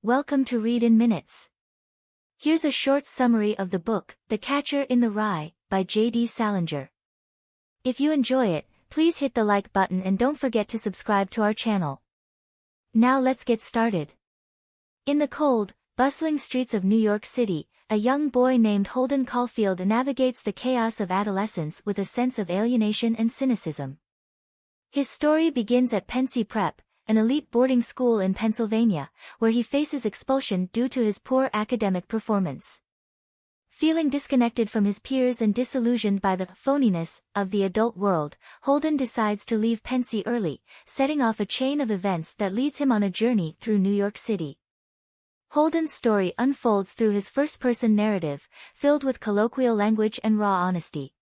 Welcome to Read in Minutes. Here's a short summary of the book, The Catcher in the Rye, by J.D. Salinger. If you enjoy it, please hit the like button and don't forget to subscribe to our channel. Now let's get started. In the cold, bustling streets of New York City, a young boy named Holden Caulfield navigates the chaos of adolescence with a sense of alienation and cynicism. His story begins at Pensy Prep, an elite boarding school in Pennsylvania, where he faces expulsion due to his poor academic performance. Feeling disconnected from his peers and disillusioned by the phoniness of the adult world, Holden decides to leave Pensy early, setting off a chain of events that leads him on a journey through New York City. Holden's story unfolds through his first-person narrative, filled with colloquial language and raw honesty.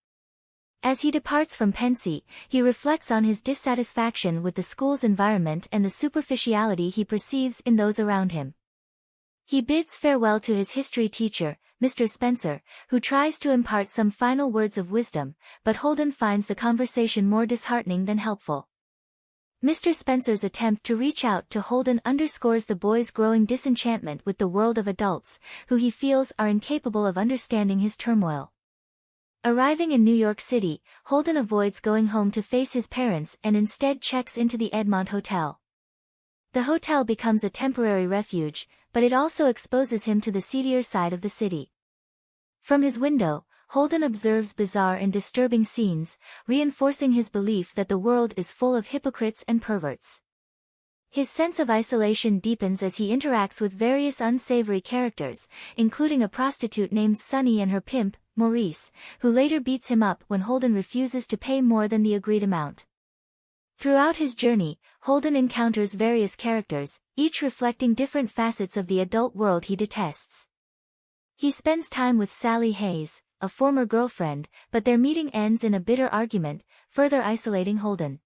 As he departs from Pensy, he reflects on his dissatisfaction with the school's environment and the superficiality he perceives in those around him. He bids farewell to his history teacher, Mr. Spencer, who tries to impart some final words of wisdom, but Holden finds the conversation more disheartening than helpful. Mr. Spencer's attempt to reach out to Holden underscores the boy's growing disenchantment with the world of adults, who he feels are incapable of understanding his turmoil. Arriving in New York City, Holden avoids going home to face his parents and instead checks into the Edmont Hotel. The hotel becomes a temporary refuge, but it also exposes him to the seedier side of the city. From his window, Holden observes bizarre and disturbing scenes, reinforcing his belief that the world is full of hypocrites and perverts. His sense of isolation deepens as he interacts with various unsavory characters, including a prostitute named Sunny and her pimp, Maurice, who later beats him up when Holden refuses to pay more than the agreed amount. Throughout his journey, Holden encounters various characters, each reflecting different facets of the adult world he detests. He spends time with Sally Hayes, a former girlfriend, but their meeting ends in a bitter argument, further isolating Holden.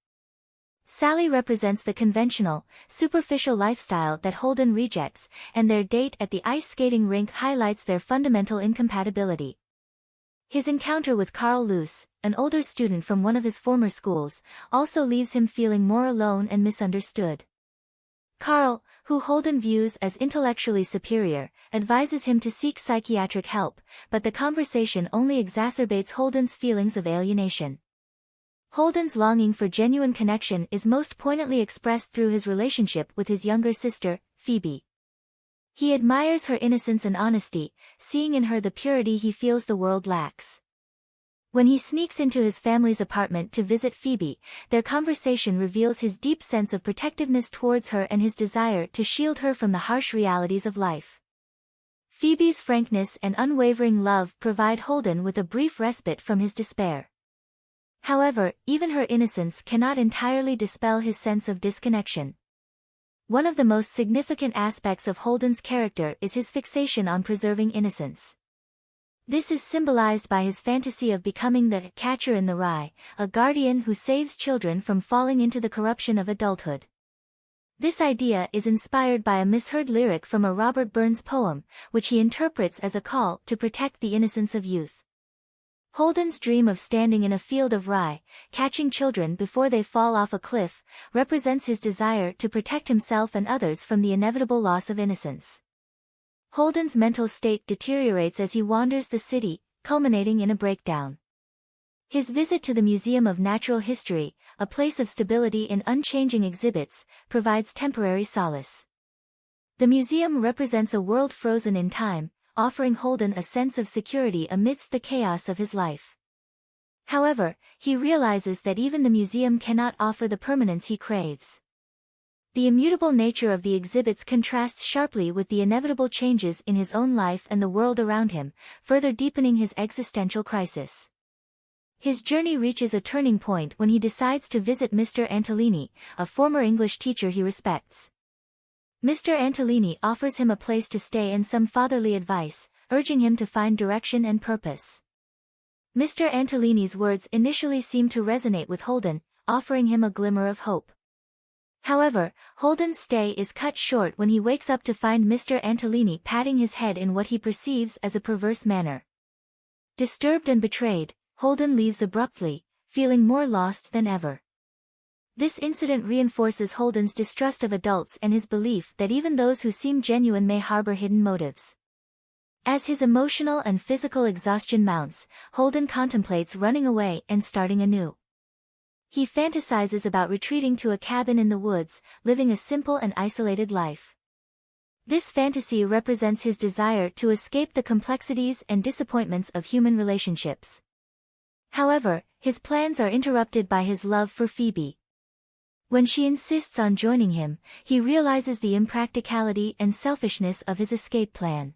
Sally represents the conventional, superficial lifestyle that Holden rejects, and their date at the ice skating rink highlights their fundamental incompatibility. His encounter with Carl Luce, an older student from one of his former schools, also leaves him feeling more alone and misunderstood. Carl, who Holden views as intellectually superior, advises him to seek psychiatric help, but the conversation only exacerbates Holden's feelings of alienation. Holden's longing for genuine connection is most poignantly expressed through his relationship with his younger sister, Phoebe. He admires her innocence and honesty, seeing in her the purity he feels the world lacks. When he sneaks into his family's apartment to visit Phoebe, their conversation reveals his deep sense of protectiveness towards her and his desire to shield her from the harsh realities of life. Phoebe's frankness and unwavering love provide Holden with a brief respite from his despair. However, even her innocence cannot entirely dispel his sense of disconnection. One of the most significant aspects of Holden's character is his fixation on preserving innocence. This is symbolized by his fantasy of becoming the catcher in the rye, a guardian who saves children from falling into the corruption of adulthood. This idea is inspired by a misheard lyric from a Robert Burns poem, which he interprets as a call to protect the innocence of youth. Holden's dream of standing in a field of rye, catching children before they fall off a cliff, represents his desire to protect himself and others from the inevitable loss of innocence. Holden's mental state deteriorates as he wanders the city, culminating in a breakdown. His visit to the Museum of Natural History, a place of stability in unchanging exhibits, provides temporary solace. The museum represents a world frozen in time, offering Holden a sense of security amidst the chaos of his life. However, he realizes that even the museum cannot offer the permanence he craves. The immutable nature of the exhibits contrasts sharply with the inevitable changes in his own life and the world around him, further deepening his existential crisis. His journey reaches a turning point when he decides to visit Mr. Antolini, a former English teacher he respects. Mr. Antolini offers him a place to stay and some fatherly advice, urging him to find direction and purpose. Mr. Antolini's words initially seem to resonate with Holden, offering him a glimmer of hope. However, Holden's stay is cut short when he wakes up to find Mr. Antolini patting his head in what he perceives as a perverse manner. Disturbed and betrayed, Holden leaves abruptly, feeling more lost than ever. This incident reinforces Holden's distrust of adults and his belief that even those who seem genuine may harbor hidden motives. As his emotional and physical exhaustion mounts, Holden contemplates running away and starting anew. He fantasizes about retreating to a cabin in the woods, living a simple and isolated life. This fantasy represents his desire to escape the complexities and disappointments of human relationships. However, his plans are interrupted by his love for Phoebe. When she insists on joining him, he realizes the impracticality and selfishness of his escape plan.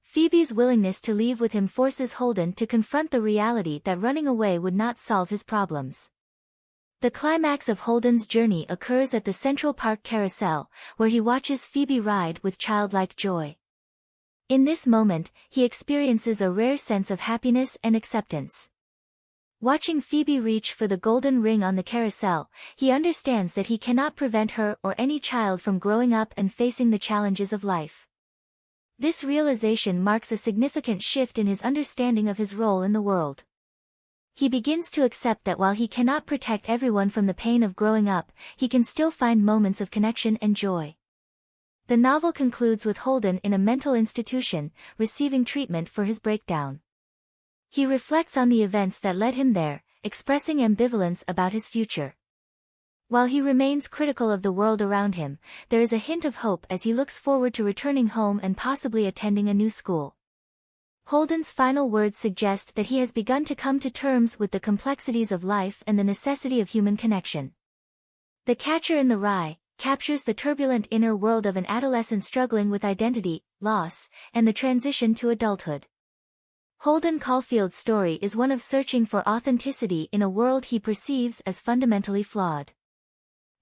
Phoebe's willingness to leave with him forces Holden to confront the reality that running away would not solve his problems. The climax of Holden's journey occurs at the Central Park Carousel, where he watches Phoebe ride with childlike joy. In this moment, he experiences a rare sense of happiness and acceptance. Watching Phoebe reach for the golden ring on the carousel, he understands that he cannot prevent her or any child from growing up and facing the challenges of life. This realization marks a significant shift in his understanding of his role in the world. He begins to accept that while he cannot protect everyone from the pain of growing up, he can still find moments of connection and joy. The novel concludes with Holden in a mental institution, receiving treatment for his breakdown. He reflects on the events that led him there, expressing ambivalence about his future. While he remains critical of the world around him, there is a hint of hope as he looks forward to returning home and possibly attending a new school. Holden's final words suggest that he has begun to come to terms with the complexities of life and the necessity of human connection. The Catcher in the Rye captures the turbulent inner world of an adolescent struggling with identity, loss, and the transition to adulthood. Holden Caulfield's story is one of searching for authenticity in a world he perceives as fundamentally flawed.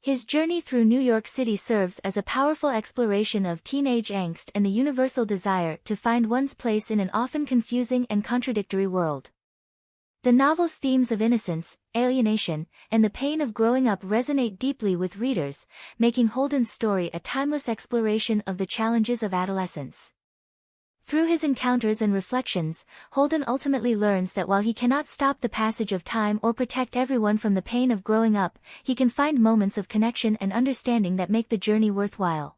His journey through New York City serves as a powerful exploration of teenage angst and the universal desire to find one's place in an often confusing and contradictory world. The novel's themes of innocence, alienation, and the pain of growing up resonate deeply with readers, making Holden's story a timeless exploration of the challenges of adolescence. Through his encounters and reflections, Holden ultimately learns that while he cannot stop the passage of time or protect everyone from the pain of growing up, he can find moments of connection and understanding that make the journey worthwhile.